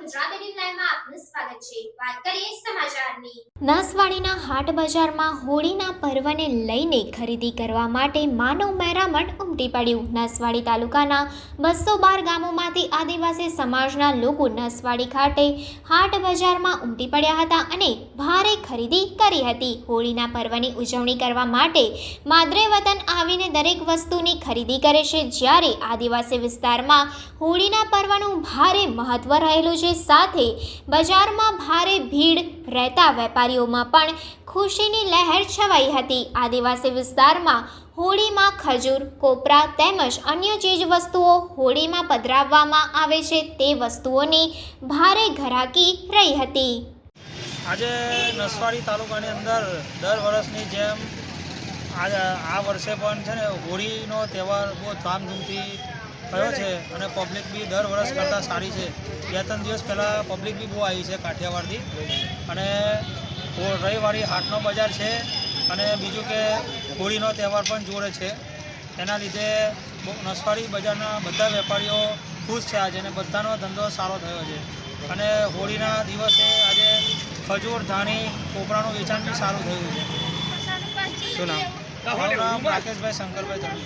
ગુજરાત 18 લાઈવમાં આપનું સ્વાગત છે। વાત કરીએ સમાચારની। નસવાડીના હાટ બજારમાં હોળીના પર્વને લઈને ખરીદી કરવા માટે માનવ મહેરામણ ઉમટી પડ્યું। નસવાડી તાલુકાના 212 ગામોમાંથી આદિવાસી સમાજના લોકો નસવાડી ખાતે હાટ બજારમાં ઉમટી પડ્યા હતા અને ભારે ખરીદી કરી હતી। હોળીના પર્વની ઉજવણી કરવા માટે માદરે વતન આવીને દરેક વસ્તુની ખરીદી કરે છે, જ્યારે આદિવાસી વિસ્તારમાં હોળીના પર્વનું ભારે મહત્વ રહેલું છે। સાથે બજારમાં ભારે ભીડ રહેતા વેપારીઓમાં પણ ખુશીની લહેર છવાઈ હતી। આદિવાસી વિસ્તારમાં હોળીમાં ખજૂર, કોપરા તેમજ અન્ય ચીજ વસ્તુઓ હોળીમાં પધરાવવામાં આવે છે, તે વસ્તુઓની ભારે ઘરાકી રહી હતી। આજે નસવાડી તાલુકાની અંદર દર વર્ષની જેમ આ વર્ષે પણ છે ને હોળીનો તહેવાર બહુ ધામધૂમથી થયો છે અને પબ્લિક બી દર વર્ષ કરતાં સારી છે। 2-3 દિવસ પહેલાં પબ્લિક બી બહુ આવી છે કાઠિયાવાડથી, અને રવિવારે હાટનો બજાર છે અને બીજું કે હોળીનો તહેવાર પણ જોડે છે। એના લીધે નસવાડી બજારના બધા વેપારીઓ ખુશ છે આજે, અને બધાનો ધંધો સારો થયો છે। અને હોળીના દિવસે આજે ખજૂર, ધાણી, કોપરાનું વેચાણ બી સારું થયું છે। શું નામ? મારું નામ રાકેશભાઈ શંકરભાઈ ધણી।